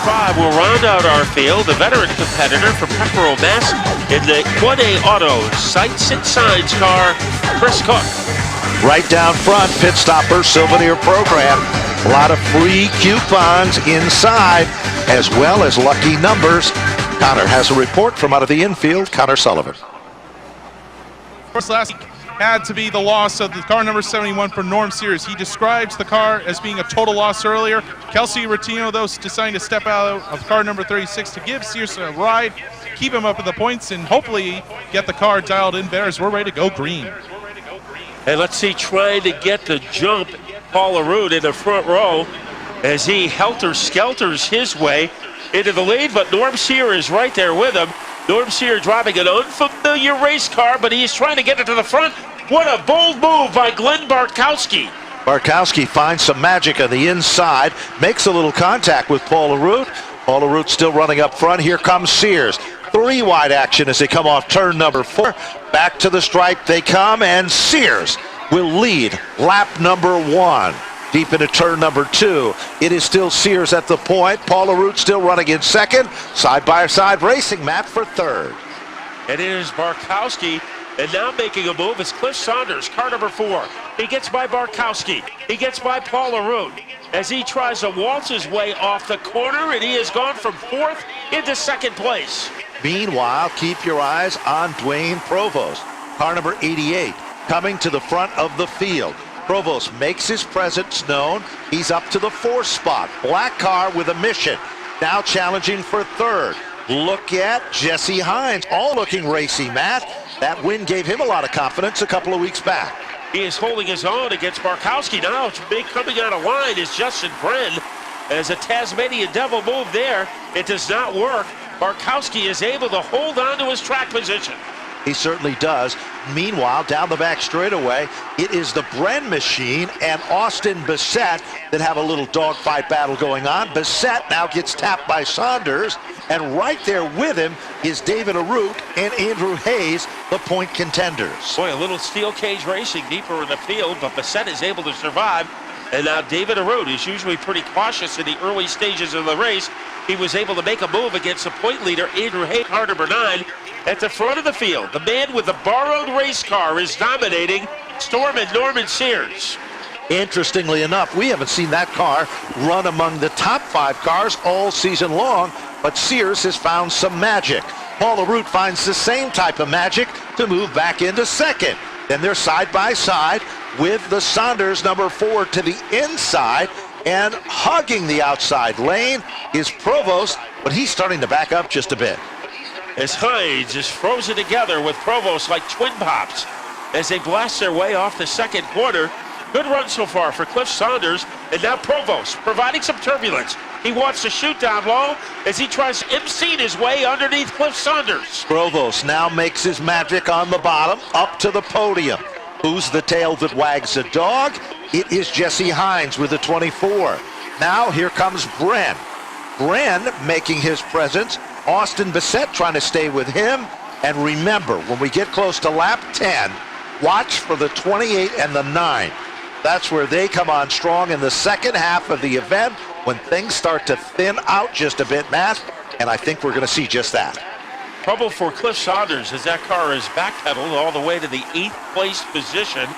5 will round out our field. The veteran competitor from Pepperell, Mass. in the 1A Auto Sights and Signs car, Chris Cook. Right down front, pit stopper, souvenir program. A lot of free coupons inside, as well as lucky numbers. Connor has a report from out of the infield. Connor Sullivan. Of course, last week had to be the loss of the car number 71 for Norm Sears. He describes the car as being a total loss earlier. Kelsey Rattino, though, deciding to step out of car number 36 to give Sears a ride, keep him up at the points, and hopefully get the car dialed in better as we're ready to go green. And let's see, trying to get the jump, Paul LaRue in the front row as he helter-skelters his way into the lead, but Norm Sear is right there with him. Norm Sear driving an unfamiliar race car, but he's trying to get it to the front. What a bold move by Glenn Bartkowski. Bartkowski finds some magic on the inside, makes a little contact with Paul LaRue. Paul LaRue still running up front. Here comes Sears. 3 wide action as they come off turn number 4. Back to the stripe they come, and Sears will lead lap number 1. Deep into turn number 2. It is still Sears at the point. Paul LaRue still running in second. Side-by-side racing, Matt, for third. And it is Bartkowski, and now making a move is Cliff Saunders, car number 4. He gets by Bartkowski. He gets by Paul LaRue as he tries to waltz his way off the corner, and he has gone from 4th into 2nd place. Meanwhile, keep your eyes on Dwayne Provost, car number 88, coming to the front of the field. Provost makes his presence known. He's up to the 4th spot. Black car with a mission. Now challenging for 3rd. Look at Jesse Hines, all looking racy, Matt. That win gave him a lot of confidence a couple of weeks back. He is holding his own against Bartkowski. Now coming out of line is Justin Bren. As a Tasmanian Devil move there, it does not work. Bartkowski is able to hold on to his track position. He certainly does. Meanwhile, down the back straightaway, it is the Bren machine and Austin Bissett that have a little dogfight battle going on. Bissett now gets tapped by Saunders, and right there with him is David Arute and Andrew Hayes, the point contenders. Boy, a little steel cage racing deeper in the field, but Bissett is able to survive. And now David Arute is usually pretty cautious in the early stages of the race. He was able to make a move against the point leader, Andrew Hayes, car number 9. At the front of the field, the man with the borrowed race car is dominating Storm and Norman Sears. Interestingly enough, we haven't seen that car run among the top 5 cars all season long, but Sears has found some magic. Paul LaRue finds the same type of magic to move back into 2nd. Then they're side by side with the Saunders number 4 to the inside, and hugging the outside lane is Provost, but he's starting to back up just a bit. As Hines is frozen together with Provost like twin pops as they blast their way off the 2nd corner. Good run so far for Cliff Saunders, and now Provost providing some turbulence. He wants to shoot down low as he tries to MC his way underneath Cliff Saunders. Provost now makes his magic on the bottom, up to the podium. Who's the tail that wags the dog? It is Jesse Hines with the 24. Now here comes Bren. Bren making his presence. Austin Bissett trying to stay with him. And remember, when we get close to lap 10, watch for the 28 and the 9. That's where they come on strong in the second half of the event when things start to thin out just a bit, Matt. And I think we're going to see just that. Trouble for Cliff Saunders as that car is backpedaled all the way to the 8th place position.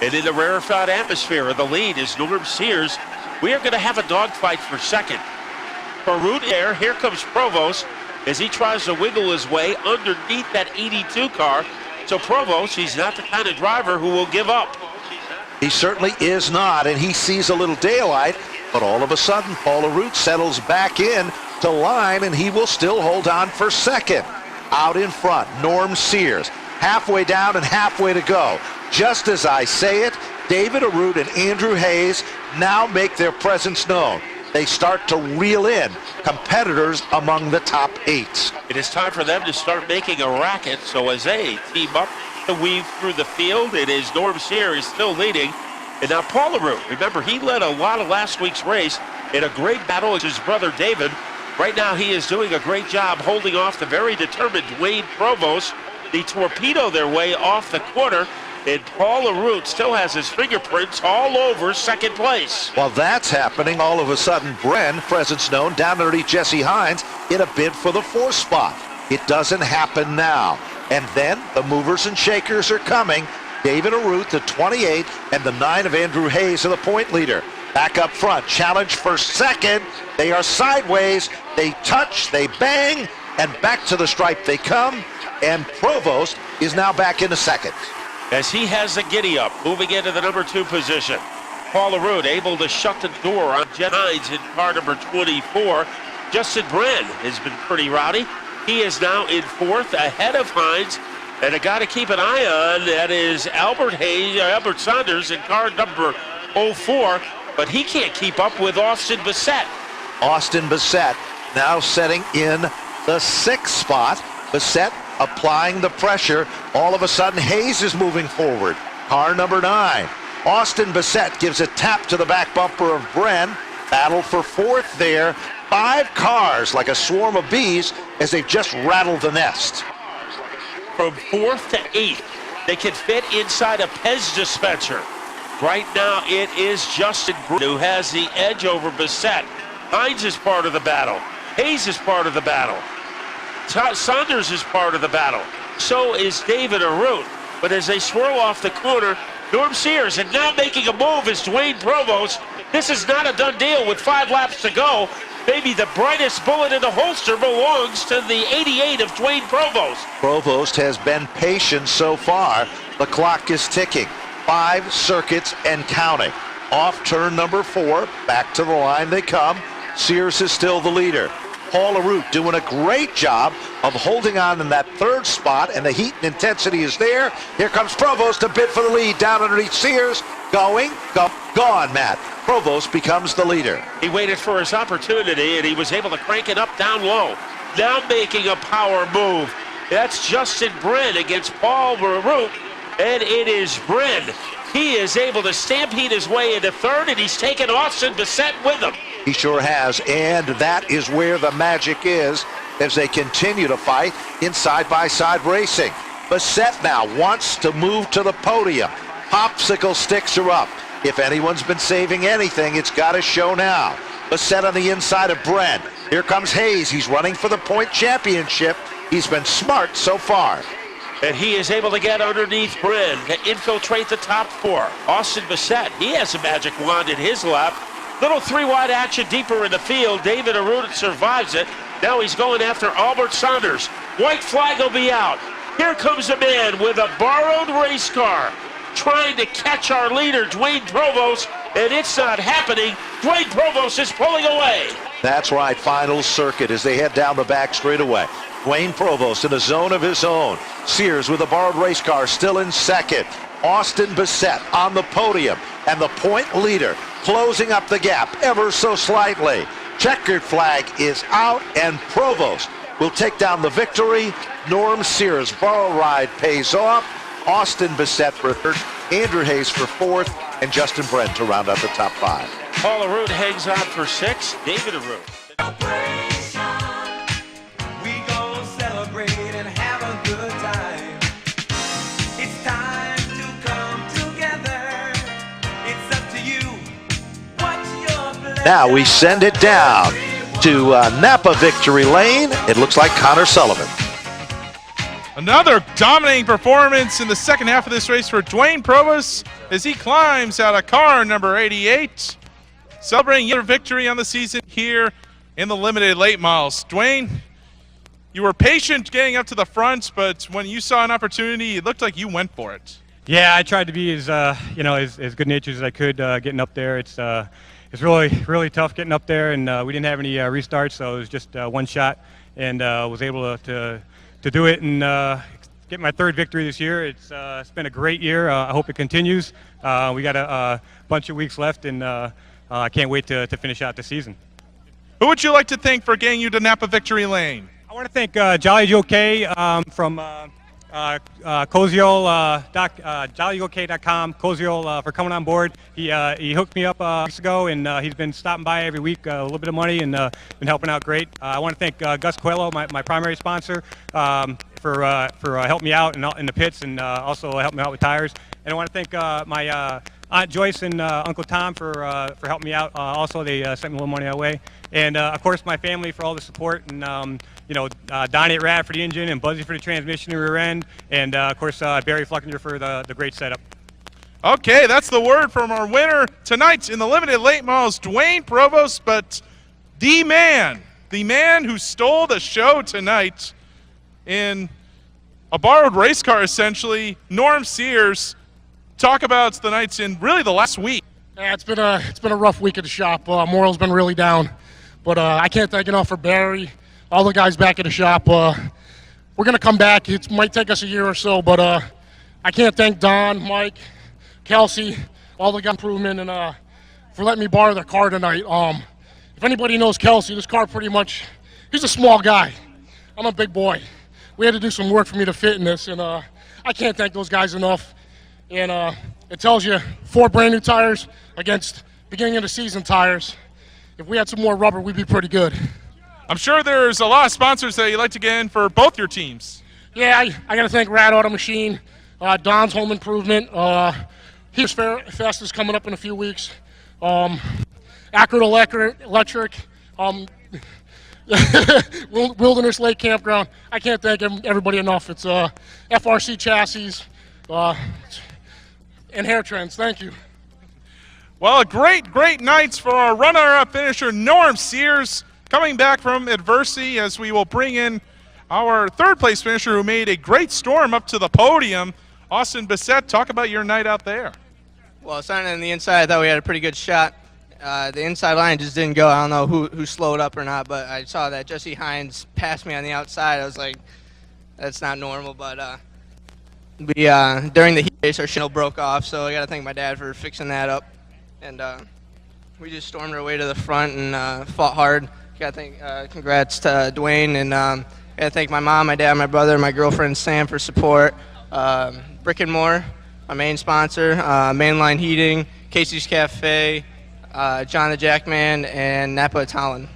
And in the rarefied atmosphere of the lead is Norm Sears. We are going to have a dogfight for 2nd. For route air, here comes Provost as he tries to wiggle his way underneath that 82 car. So Provost, he's not the kind of driver who will give up. He certainly is not, and he sees a little daylight, but all of a sudden, Paul LaRue settles back in to line, and he will still hold on for 2nd. Out in front, Norm Sears, halfway down and halfway to go. Just as I say it, David Arute and Andrew Hayes now make their presence known. They start to reel in competitors among the top 8. It is time for them to start making a racket, so as they team up to weave through the field, it is Norm Sears still leading. And now Paul LaRue, remember, he led a lot of last week's race in a great battle with his brother David. Right now he is doing a great job holding off the very determined Dwayne Provost. They torpedo their way off the corner. and Paul LaRue still has his fingerprints all over second place. While that's happening, all of a sudden, Bren, presence known, down underneath Jesse Hines in a bid for the 4th spot. It doesn't happen now. And then the movers and shakers are coming. David Arute, the 28, and the 9 of Andrew Hayes are the point leader. Back up front, challenge for second. They are sideways, they touch, they bang, and back to the stripe they come. And Provost is now back into second. As he has the giddy up, moving into the number 2 position. Paul LaRue able to shut the door on Jet Hines in car number 24. Justin Bren has been pretty rowdy. He is now in 4th, ahead of Hines. And a guy to keep an eye on, that is Albert Saunders in car number 04. But he can't keep up with Austin Bassett. Austin Bassett now setting in the 6th spot. Bassett applying the pressure. All of a sudden, Hayes is moving forward. Car number 9. Austin Bassett gives a tap to the back bumper of Bren. Battle for 4th there. 5 cars like a swarm of bees as they've just rattled the nest. From 4th to 8th, they can fit inside a Pez dispenser. Right now, it is Justin Bren who has the edge over Bassett. Hines is part of the battle. Hayes is part of the battle. Saunders is part of the battle. So is David Arute. But as they swirl off the corner, Norm Sears, and now making a move is Dwayne Provost. This is not a done deal with 5 laps to go. Maybe the brightest bullet in the holster belongs to the 88 of Dwayne Provost. Provost has been patient so far. The clock is ticking. 5 circuits and counting. Off turn number 4, back to the line they come. Sears is still the leader. Paul LaRue doing a great job of holding on in that 3rd spot, and the heat and intensity is there. Here comes Provost to bid for the lead down underneath Sears. Gone, Matt. Provost becomes the leader. He waited for his opportunity, and he was able to crank it up down low. Now making a power move. That's Justin Bren against Paul LaRue, and it is Bren. He is able to stampede his way into 3rd, and he's taken Austin Bassett with him. He sure has, and that is where the magic is as they continue to fight in side-by-side racing. Bassett now wants to move to the podium. Popsicle sticks are up. If anyone's been saving anything, it's got to show now. Bassett on the inside of Bren. Here comes Hayes. He's running for the point championship. He's been smart so far. And he is able to get underneath Bren to infiltrate the top 4. Austin Bassett, he has a magic wand in his lap. Little 3-wide action deeper in the field. David Arute survives it. Now he's going after Albert Saunders. White flag will be out. Here comes a man with a borrowed race car trying to catch our leader, Dwayne Provost, and it's not happening. Dwayne Provost is pulling away. That's right, final circuit as they head down the back straightaway. Dwayne Provost in a zone of his own. Sears with a borrowed race car still in second. Austin Bassett on the podium, and the point leader closing up the gap ever so slightly. Checkered flag is out, and Provost will take down the victory. Norm Sears' borrow ride pays off. Austin Bassett for 3rd, Andrew Hayes for 4th, and Justin Bren to round out the top 5. Paul LaRue hangs on for 6. David Arute. We gonna celebrate and have a good time. It's time to come together. It's up to you. What's your pleasure? Now we send it down to Napa Victory Lane. It looks like Connor Sullivan. Another dominating performance in the second half of this race for Dwayne Provost as he climbs out of car number 88, celebrating your victory on the season here in the limited late models. Dwayne, you were patient getting up to the front, but when you saw an opportunity, it looked like you went for it. Yeah, I tried to be as good-natured as I could getting up there. It's really tough getting up there, and we didn't have any restarts, so it was just one shot, and was able to do it and get my 3rd victory this year. It's been a great year. I hope it continues. We got a bunch of weeks left, and I can't wait to finish out the season. Who would you like to thank for getting you to Napa Victory Lane? I want to thank Jolly Joe K from JollyJoeK.com, Koziol, for coming on board. He hooked me up weeks ago, and he's been stopping by every week, a little bit of money, and been helping out great. I want to thank Gus Coelho, my primary sponsor, for helping me out in the pits, and also helping me out with tires. And I want to thank my Aunt Joyce and Uncle Tom for helping me out. Also, they sent me a little money our way. And, of course, my family for all the support. And, Donnie at Rad for the engine and Buzzy for the transmission and rear end. And, of course, Barry Fluckinger for the great setup. Okay, that's the word from our winner tonight in the limited late models, Dwayne Provost. But the man who stole the show tonight in a borrowed race car, essentially, Norm Sears. Talk about the nights in really the last week. Yeah, it's been a rough week at the shop. Moral's been really down, but I can't thank enough for Barry, all the guys back at the shop. We're gonna come back. It might take us a year or so, but I can't thank Don, Mike, Kelsey, all the guys improvement, and for letting me borrow their car tonight. If anybody knows Kelsey, this car pretty much, he's a small guy. I'm a big boy. We had to do some work for me to fit in this, and I can't thank those guys enough. And it tells you 4 brand new tires against beginning of the season tires. If we had some more rubber, we'd be pretty good. I'm sure there's a lot of sponsors that you'd like to get in for both your teams. Yeah, I got to thank Rad Auto Machine, Don's Home Improvement. Here's Fest is coming up in a few weeks. Akron Electric. Wilderness Lake Campground. I can't thank everybody enough. It's FRC Chassis and Hair Trends. Thank you. Well, a great nights for our runner-up finisher, Norm Sears, coming back from adversity as we will bring in our third-place finisher who made a great storm up to the podium, Austin Bissett. Talk about your night out there. Well, starting on the inside, I thought we had a pretty good shot. The inside line just didn't go. I don't know who slowed up or not, but I saw that Jesse Hines passed me on the outside. I was like, that's not normal, but we during the heat race, our shingle broke off, so I got to thank my dad for fixing that up. And we just stormed our way to the front and fought hard. Got to thank, congrats to Dwayne, and got to thank my mom, my dad, my brother, my girlfriend Sam for support. Brick and More, my main sponsor, Mainline Heating, Casey's Cafe, John the Jackman, and Napa Italian.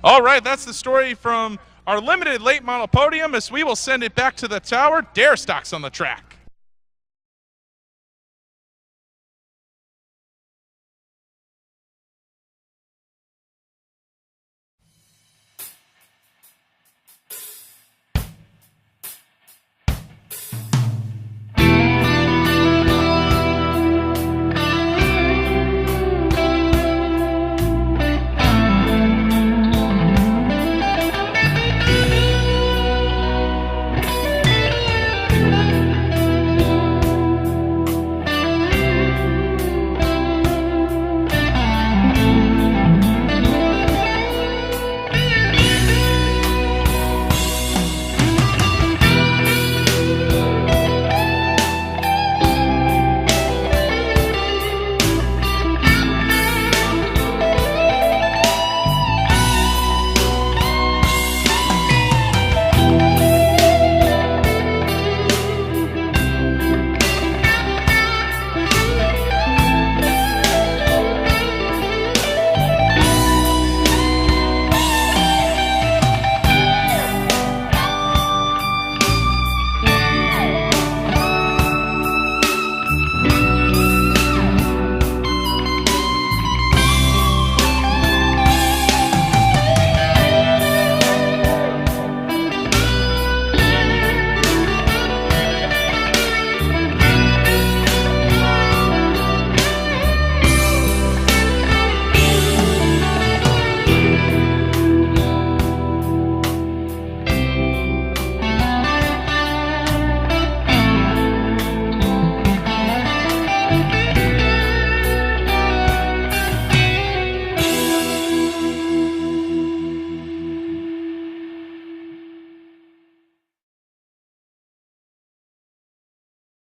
All right, that's the story from our limited late model podium as we will send it back to the tower. Dare Stocks on the track.